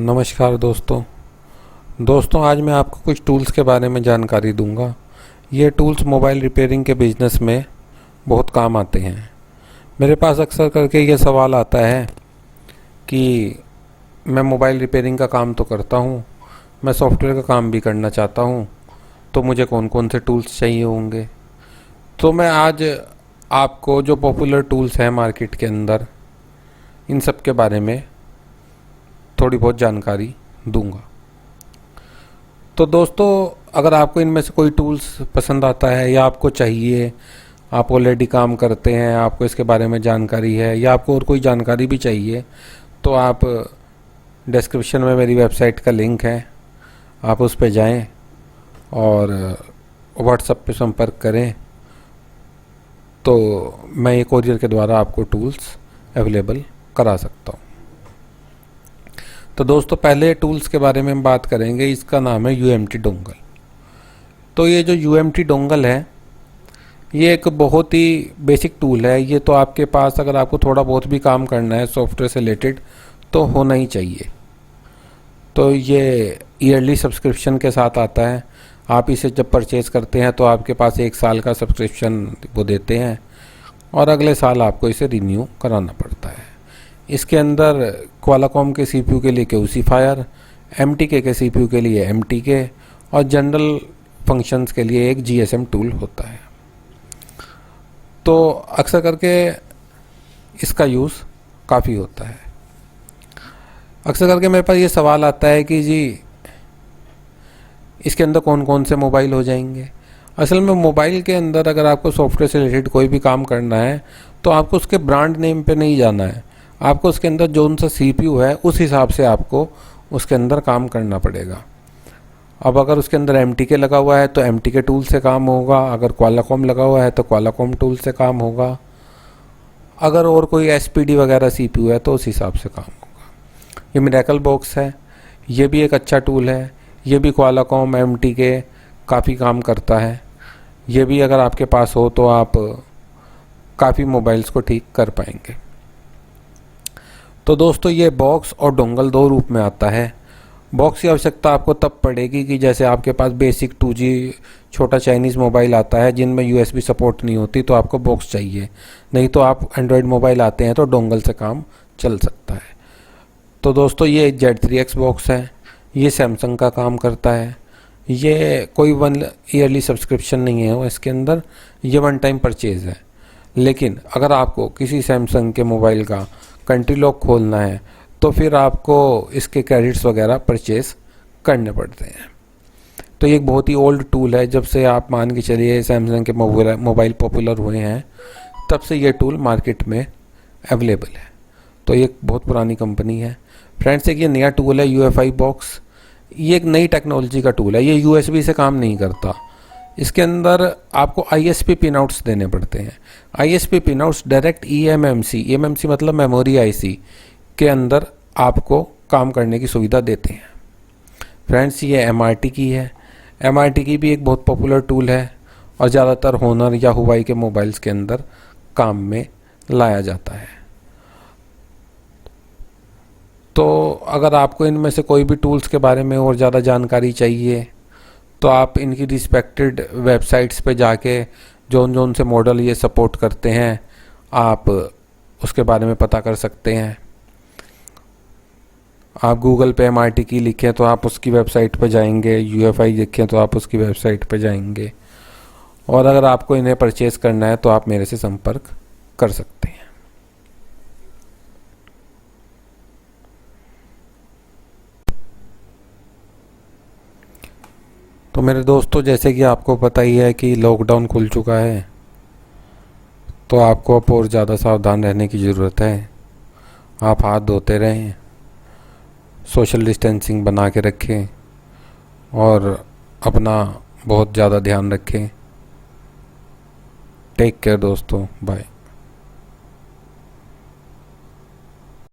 नमस्कार दोस्तों आज मैं आपको कुछ टूल्स के बारे में जानकारी दूंगा। ये टूल्स मोबाइल रिपेयरिंग के बिज़नेस में बहुत काम आते हैं। मेरे पास अक्सर करके ये सवाल आता है कि मैं मोबाइल रिपेयरिंग का काम तो करता हूँ, मैं सॉफ्टवेयर का काम भी करना चाहता हूँ, तो मुझे कौन कौन से टूल्स चाहिए होंगे। तो मैं आज आपको जो पॉपुलर टूल्स हैं मार्केट के अंदर, इन सब के बारे में थोड़ी बहुत जानकारी दूंगा। तो दोस्तों, अगर आपको इनमें से कोई टूल्स पसंद आता है या आपको चाहिए, आप ऑलरेडी काम करते हैं, आपको इसके बारे में जानकारी है या आपको और कोई जानकारी भी चाहिए, तो आप डिस्क्रिप्शन में मेरी वेबसाइट का लिंक है, आप उस पर जाएं और व्हाट्सएप पे संपर्क करें, तो मैं ये कोरियर के द्वारा आपको टूल्स अवेलेबल करा सकता हूँ। तो दोस्तों, पहले टूल्स के बारे में हम बात करेंगे। इसका नाम है UMT डोंगल। तो ये जो UMT डोंगल है, ये एक बहुत ही बेसिक टूल है। ये तो आपके पास, अगर आपको थोड़ा बहुत भी काम करना है सॉफ्टवेयर से रिलेटेड, तो होना ही चाहिए। तो ये ईयरली सब्सक्रिप्शन के साथ आता है। आप इसे जब परचेज़ करते हैं तो आपके पास 1 साल का सब्सक्रिप्शन वो देते हैं और अगले साल आपको इसे रिन्यू कराना पड़ता है। इसके अंदर क्वालाकॉम के CPU के लिए क्यूसीफायर, MTK के CPU के लिए MTK और जनरल फंक्शंस के लिए एक GSM टूल होता है। तो अक्सर करके इसका यूज़ काफ़ी होता है। अक्सर करके मेरे पास ये सवाल आता है कि जी इसके अंदर कौन कौन से मोबाइल हो जाएंगे। असल में मोबाइल के अंदर अगर आपको सॉफ्टवेयर से रिलेटेड कोई भी काम करना है तो आपको उसके ब्रांड नेम पे नहीं जाना है, आपको उसके अंदर जो उनसा CPU है उस हिसाब से आपको उसके अंदर काम करना पड़ेगा। अब अगर उसके अंदर MTK लगा हुआ है तो MTK टूल से काम होगा, अगर क्वालाकॉम लगा हुआ है तो क्वालाकॉम टूल से काम होगा, अगर और कोई SPD वगैरह CPU है तो उस हिसाब से काम होगा। ये मिरेकल बॉक्स है, ये भी एक अच्छा टूल है। ये भी क्वालाकॉम MTK काफ़ी काम करता है। ये भी अगर आपके पास हो तो आप काफ़ी मोबाइल्स को ठीक कर पाएंगे। तो दोस्तों, ये बॉक्स और डोंगल 2 रूप में आता है। बॉक्स की आवश्यकता आपको तब पड़ेगी कि जैसे आपके पास बेसिक 2G छोटा चाइनीज़ मोबाइल आता है जिनमें USB सपोर्ट नहीं होती, तो आपको बॉक्स चाहिए। नहीं तो आप एंड्रॉयड मोबाइल आते हैं तो डोंगल से काम चल सकता है। तो दोस्तों, ये Z3X बॉक्स है, ये सैमसंग का काम करता है। ये कोई 1 ईयरली सब्सक्रिप्शन नहीं है इसके अंदर, ये 1 टाइम परचेज़ है। लेकिन अगर आपको किसी सैमसंग के मोबाइल का कंट्री लॉक खोलना है तो फिर आपको इसके क्रेडिट्स वगैरह परचेज़ करने पड़ते हैं। तो ये एक बहुत ही ओल्ड टूल है। जब से आप मान के चलिए सैमसंग के मोबाइल पॉपुलर हुए हैं, तब से ये टूल मार्केट में अवेलेबल है। तो ये एक बहुत पुरानी कंपनी है। फ्रेंड्स, एक ये नया टूल है UFI बॉक्स। ये एक नई टेक्नोलॉजी का टूल है। ये USB से काम नहीं करता। इसके अंदर आपको ISP पिनआउट्स देने पड़ते हैं। ISP पिनआउट्स डायरेक्ट eMMC मतलब मेमोरी IC के अंदर आपको काम करने की सुविधा देते हैं। फ्रेंड्स, ये MRT की है। MRT की भी एक बहुत पॉपुलर टूल है और ज़्यादातर होनर या हुवाई के मोबाइल्स के अंदर काम में लाया जाता है। तो अगर आपको इनमें से कोई भी टूल्स के बारे में और ज़्यादा जानकारी चाहिए तो आप इनकी रिस्पेक्टेड वेबसाइट्स पे जाके जोन से मॉडल ये सपोर्ट करते हैं, आप उसके बारे में पता कर सकते हैं। आप गूगल पे MRT की लिखें तो आप उसकी वेबसाइट पे जाएंगे, UFI लिखें तो आप उसकी वेबसाइट पे जाएंगे, और अगर आपको इन्हें परचेज़ करना है तो आप मेरे से संपर्क कर सकते हैं। तो मेरे दोस्तों, जैसे कि आपको पता ही है कि लॉकडाउन खुल चुका है, तो आपको अब और ज़्यादा सावधान रहने की ज़रूरत है। आप हाथ धोते रहें, सोशल डिस्टेंसिंग बना के रखें और अपना बहुत ज़्यादा ध्यान रखें। टेक केयर दोस्तों, बाय।